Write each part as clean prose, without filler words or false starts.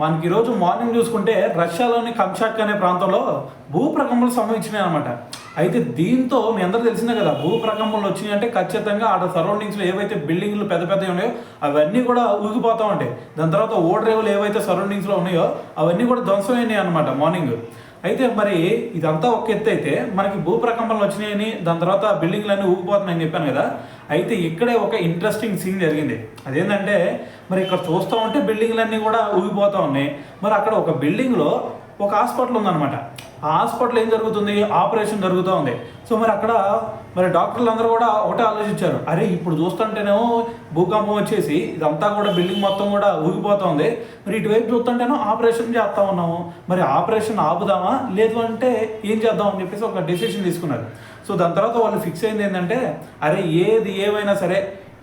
మనకి ఈరోజు మార్నింగ్ చూసుకుంటే రష్యాలోని కంచాక్ అనే ప్రాంతంలో భూప్రకంపనలు సంభవించినాయి అనమాట. అయితే దీంతో మీ అందరూ తెలిసిందే కదా, భూప్రకంపనలు వచ్చినాయి అంటే ఖచ్చితంగా ఆడ సరౌండింగ్స్లో ఏవైతే బిల్డింగ్లు పెద్ద పెద్దవి ఉన్నాయో అవన్నీ కూడా ఊగిపోతూ ఉంటాయి. దాని తర్వాత ఓడరేవులు ఏవైతే సరౌండింగ్స్లో ఉన్నాయో అవన్నీ కూడా ధ్వంసమైనాయి అనమాట మార్నింగ్. అయితే మరి ఇదంతా ఒక ఎత్తు అయితే మనకి భూప్రకంపనలు వచ్చినాయని దాని తర్వాత బిల్డింగ్లన్నీ ఊగిపోతున్నాయని చెప్పాను కదా. అయితే ఇక్కడే ఒక ఇంట్రెస్టింగ్ సీన్ జరిగింది. అదేంటంటే మరి ఇక్కడ చూస్తూ ఉంటే బిల్డింగ్లన్నీ కూడా ఊగిపోతూ ఉన్నాయి. మరి అక్కడ ఒక బిల్డింగ్లో ఒక హాస్పిటల్ ఉందన్నమాట. ఆ హాస్పిటల్ ఏం జరుగుతుంది, ఆపరేషన్ జరుగుతూ ఉంది. సో మరి అక్కడ మరి డాక్టర్లు అందరూ కూడా ఒకటే ఆలోచించారు, అరే ఇప్పుడు చూస్తుంటేనేమో భూకంపం వచ్చేసి ఇదంతా కూడా బిల్డింగ్ మొత్తం కూడా ఊగిపోతూ ఉంది, మరి ఇటువైపు చూస్తుంటేనో ఆపరేషన్ చేస్తూ ఉన్నాము, మరి ఆపరేషన్ ఆపుదామా లేదు అంటే ఏం చేద్దాం అని చెప్పేసి ఒక డెసిషన్ తీసుకున్నారు. సో దాని తర్వాత వాళ్ళు ఫిక్స్ అయింది ఏంటంటే, అరే ఏది ఏమైనా సరే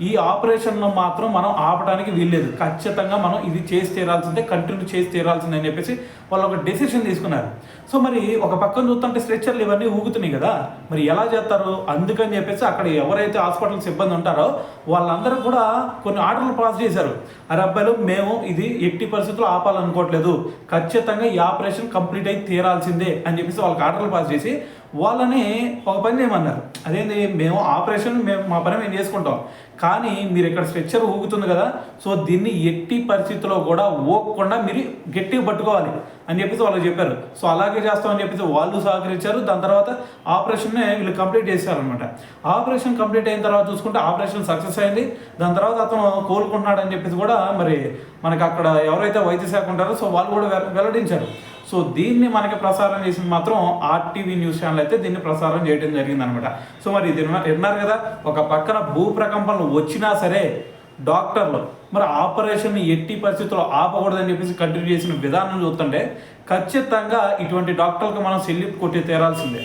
ఈ ఆపరేషన్లో మాత్రం మనం ఆపడానికి వీల్లేదు, ఖచ్చితంగా మనం ఇది చేసి తీరాల్సిందే, కంటిన్యూ చేసి తీరాల్సిందే అని చెప్పేసి వాళ్ళు ఒక డెసిషన్ తీసుకున్నారు. సో మరి ఒక పక్కన చూస్తుంటే స్ట్రెచ్చర్లు ఇవన్నీ ఊగుతున్నాయి కదా, మరి ఎలా చేస్తారు? అందుకని చెప్పేసి అక్కడ ఎవరైతే హాస్పిటల్ సిబ్బంది ఉంటారో వాళ్ళందరూ కూడా కొన్ని ఆర్డర్లు పాస్ చేశారు. అరే అబ్బాయిలు, మేము ఇది ఎట్టి పరిస్థితుల్లో ఆపాలనుకోవట్లేదు, ఖచ్చితంగా ఈ ఆపరేషన్ కంప్లీట్ అయి తీరాల్సిందే అని చెప్పేసి వాళ్ళకి ఆర్డర్లు పాస్ చేసి వాళ్ళని ఒక పని చేయమన్నారు. అదేంటి, మేము ఆపరేషన్ మా పని మేము చేసుకుంటాం, కానీ మీరు ఇక్కడ స్ట్రెచ్చర్ ఊగుతుంది కదా, సో దీన్ని ఎట్టి పరిస్థితుల్లో కూడా ఊగకుండా మీరు గట్టిగా పట్టుకోవాలి అని చెప్పేసి వాళ్ళకి చెప్పారు. సో అలాగే చేస్తామని చెప్పేసి వాళ్ళు సహకరించారు. దాని తర్వాత ఆపరేషన్ని వీళ్ళు కంప్లీట్ చేశారనమాట. ఆపరేషన్ కంప్లీట్ అయిన తర్వాత చూసుకుంటే ఆపరేషన్ సక్సెస్ అయింది. దాని తర్వాత అతను కోలుకుంటున్నాడు అని చెప్పేసి కూడా మరి మనకి అక్కడ ఎవరైతే వైద్య శాఖ ఉంటారో సో వాళ్ళు కూడా వెల్లడించారు. సో దీన్ని మనకి ప్రసారం చేసింది మాత్రం ఆర్టీవీ న్యూస్ ఛానల్ అయితే దీన్ని ప్రసారం చేయడం జరిగిందనమాట. సో మరి ఇది విన్నారు కదా, ఒక పక్కన భూప్రకంపనలు వచ్చినా సరే డాక్టర్లు మరి ఆపరేషన్ని ఎట్టి పరిస్థితుల్లో ఆపకూడదని చెప్పేసి కంటిన్యూ చేసిన విధానం చూస్తుంటే ఖచ్చితంగా ఇటువంటి డాక్టర్లకు మనం సెల్యూట్ కొట్టి తీరాల్సిందే.